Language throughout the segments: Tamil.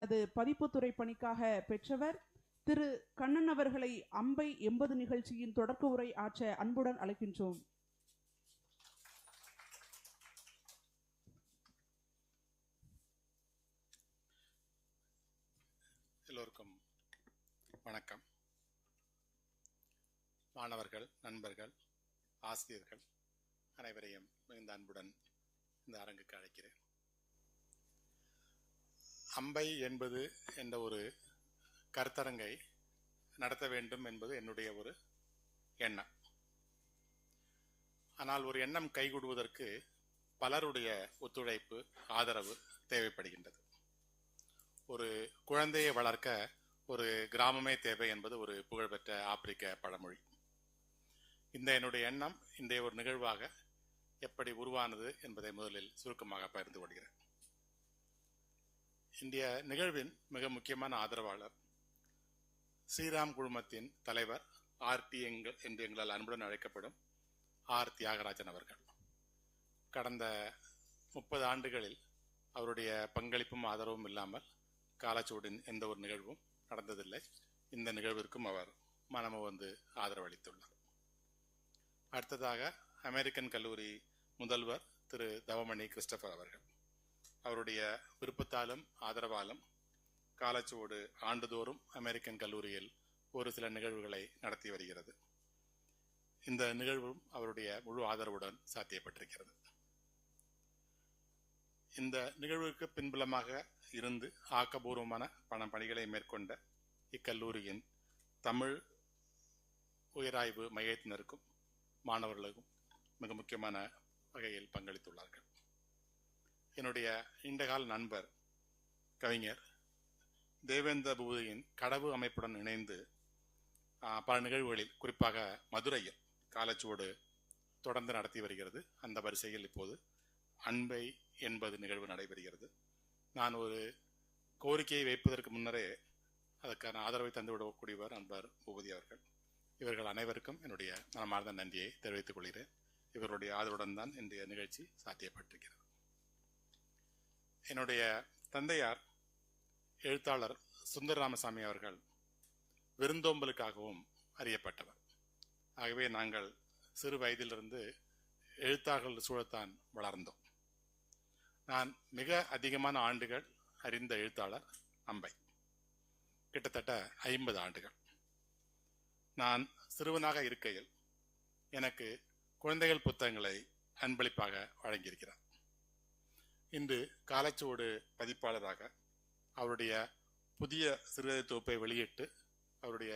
அது பதிப்புத்துறை பணிக்காக பெற்றவர் திரு கண்ணன் அவர்களை அம்பை 80 நிகழ்ச்சியின் தொடக்க உரை ஆற்ற அன்புடன் அழைக்கின்றோம். எல்லோருக்கும் வணக்கம். மாணவர்கள், நண்பர்கள், ஆசிரியர்கள் அனைவரையும் மிகுந்த அன்புடன் இந்த அரங்குக்கு அழைக்கிறேன். அம்பை என்பது என்ற ஒரு கருத்தரங்கை நடத்த வேண்டும் என்பது என்னுடைய ஒரு எண்ணம். ஆனால் ஒரு எண்ணம் கைகூடுவதற்கு பலருடைய ஒத்துழைப்பு, ஆதரவு தேவைப்படுகின்றது. ஒரு குழந்தையை வளர்க்க ஒரு கிராமமே தேவை என்பது ஒரு புகழ்பெற்ற ஆப்பிரிக்க பழமொழி. இந்த என்னுடைய எண்ணம் இன்றைய ஒரு நிகழ்வாக எப்படி உருவானது என்பதை முதலில் சுருக்கமாக பகிர்ந்து கொள்கிறேன். இன்றைய நிகழ்வின் மிக முக்கியமான ஆதரவாளர் ஸ்ரீராம் குழுமத்தின் தலைவர் ஆர்டி என்று எங்களால் அன்புடன் அழைக்கப்படும் ஆர் தியாகராஜன் அவர்கள். கடந்த 30 ஆண்டுகளில் அவருடைய பங்களிப்பும் ஆதரவும் இல்லாமல் காலச்சுவடின் எந்த ஒரு நிகழ்வும் நடந்ததில்லை. இந்த நிகழ்விற்கும் அவர் மனமு வந்து ஆதரவு அளித்துள்ளார். அடுத்ததாக அமெரிக்கன் கல்லூரி முதல்வர் திரு தவமணி கிறிஸ்டபர் அவர்கள். அவருடைய விருப்பத்தாலும் ஆதரவாலும் காலச்சுவடு ஆண்டுதோறும் அமெரிக்கன் கல்லூரியில் ஒரு சில நிகழ்வுகளை நடத்தி வருகிறது. இந்த நிகழ்வும் அவருடைய முழு ஆதரவுடன் சாத்தியப்பட்டிருக்கிறது. இந்த நிகழ்வுக்கு பின்புலமாக இருந்து ஆக்கபூர்வமான பணிகளை மேற்கொண்ட இக்கல்லூரியின் தமிழ் உயராய்வு மையத்தினருக்கும் மாணவர்களுக்கும் மிக முக்கியமான வகையில் பங்களித்துள்ளார்கள். என்னுடைய நீண்டகால நண்பர் கவிஞர் தேவேந்திர பூதியின் கடவு அமைப்புடன் இணைந்து பல நிகழ்வுகளில், குறிப்பாக மதுரையில் காலச்சுவடு தொடர்ந்து நடத்தி வருகிறது. அந்த வரிசையில் இப்போது அன்பை 80 நிகழ்வு நடைபெறுகிறது. நான் ஒரு கோரிக்கையை வைப்பதற்கு முன்னரே அதற்கான ஆதரவை தந்துவிடக்கூடியவர் நண்பர் பூபதி அவர்கள். இவர்கள் அனைவருக்கும் என்னுடைய மனமார்ந்த நன்றியை தெரிவித்துக் கொள்கிறேன். இவருடைய ஆதரவுடன் தான் இன்றைய நிகழ்ச்சி சாத்தியப்பட்டிருக்கிறது. என்னுடைய தந்தையார் எழுத்தாளர் சுந்தர ராமசாமி அவர்கள் விருந்தோம்பலுக்காகவும் அறியப்பட்டவர். ஆகவே நாங்கள் சிறு வயதிலிருந்து எழுத்தாளர்கள் சூழத்தான் வளர்ந்தோம். நான் மிக அதிகமான ஆண்டுகள் அறிந்த எழுத்தாளர் அம்பை, கிட்டத்தட்ட 50 ஆண்டுகள். நான் சிறுவனாக இருக்கையில் எனக்கு குழந்தைகள் புத்தகங்களை அன்பளிப்பாக வழங்கியிருக்கிறார். இன்று காலச்சுவடு பதிப்பாளராக அவருடைய புதிய சிறுகதை தொகுப்பை வெளியிட்டு அவருடைய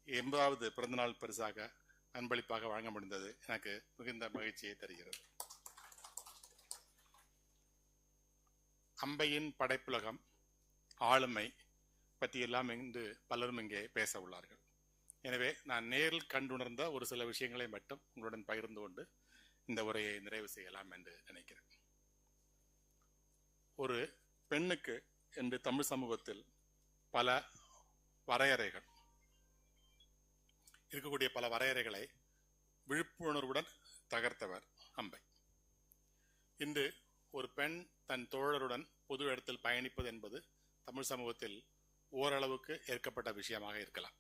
80வது பிறந்தநாள் பரிசாக அன்பளிப்பாக வழங்க முடிந்தது எனக்கு மிகுந்த மகிழ்ச்சியை தருகிறது. அம்பையின் படைப்புலகம், ஆளுமை பற்றியெல்லாம் இன்று பலரும் இங்கே பேச உள்ளார்கள். எனவே நான் நேரில் கண்டுணர்ந்த ஒரு சில விஷயங்களை மட்டும் உங்களுடன் பகிர்ந்து கொண்டு இந்த உரையை நிறைவு செய்யலாம் என்று நினைக்கிறேன். ஒரு பெண்ணுக்கு என்று தமிழ் சமூகத்தில் பல வரையறைகள் இருக்கக்கூடிய பல வரையறைகளை விழிப்புணர்வுடன் தகர்த்தவர் அம்பை. இன்று ஒரு பெண் தன் தோழருடன் பொது இடத்தில் பயணிப்பது என்பது தமிழ் சமூகத்தில் ஓரளவுக்கு ஏற்கப்பட்ட விஷயமாக இருக்கலாம்.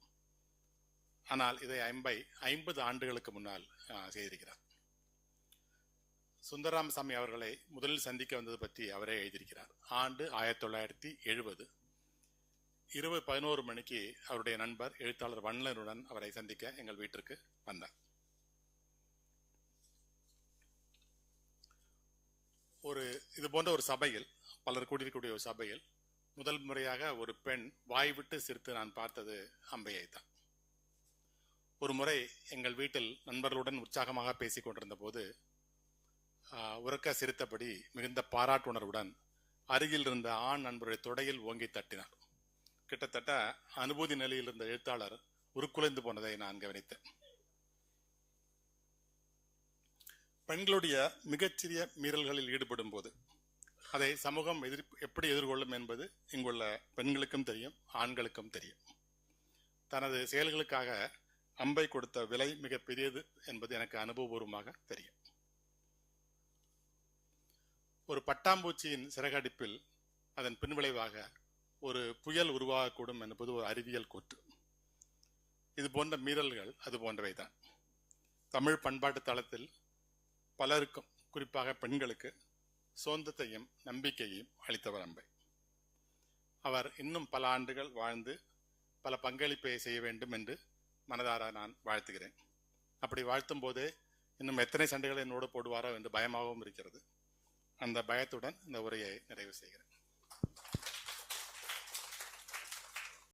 ஆனால் இதை அம்பை 50 ஆண்டுகளுக்கு முன்னால் செய்திருக்கிறார். சுந்தரராமசாமி அவர்களை முதலில் சந்திக்க வந்தது பற்றி அவரே எழுதியிருக்கிறார். ஆண்டு 1970. இரவு 11 மணிக்கு அவருடைய நண்பர் எழுத்தாளர் வண்ணலருடன் அவரை சந்திக்க எங்கள் வீட்டிற்கு வந்தார். இது போன்ற ஒரு சபையில், பலர் கூடியிருக்கக்கூடிய ஒரு சபையில் முதல் முறையாக ஒரு பெண் வாய் விட்டு சிரித்து நான் பார்த்தது அம்பையை தான். ஒரு முறை எங்கள் வீட்டில் நண்பர்களுடன் உற்சாகமாக பேசிக் கொண்டிருந்த போது உறக்க சிரித்தபடி மிகுந்த பாராட்டுணர்வுடன் அருகில் இருந்த ஆண் நண்பருடைய தொடையில் ஓங்கி தட்டினார். கிட்டத்தட்ட அனுபூதி நிலையில் இருந்த எழுத்தாளர் உருக்குலைந்து போனதை நான் கவனித்தேன். பெண்களுடைய மிகச்சிறிய மீறல்களில் ஈடுபடும் போது அதை சமூகம் எப்படி எதிர்கொள்ளும் என்பது இங்குள்ள பெண்களுக்கும் தெரியும், ஆண்களுக்கும் தெரியும். தனது செயல்களுக்காக அம்பை கொடுத்த விலை மிக பெரியது என்பது எனக்கு அனுபவபூர்வமாக தெரியும். ஒரு பட்டாம்பூச்சியின் சிறகடிப்பில் அதன் பின்விளைவாக ஒரு புயல் உருவாகக்கூடும் என்பது ஒரு அறிவியல் கூற்று. இது போன்ற மீறல்கள் அது போன்றவைதான். தமிழ் பண்பாட்டு தளத்தில் பலருக்கும், குறிப்பாக பெண்களுக்கு சொந்தத்தையும் நம்பிக்கையையும் அளித்தவர் அம்பை. அவர் இன்னும் பல ஆண்டுகள் வாழ்ந்து பல பங்களிப்பை செய்ய வேண்டும் என்று மனதார நான் வாழ்த்துகிறேன். அப்படி வாழ்த்தும் போதே இன்னும் எத்தனை சண்டைகள் என்னோடு போடுவாரோ என்று பயமாகவும் இருக்கிறது. அந்த பயத்துடன் இந்த உரையை நிறைவு செய்கிறேன்.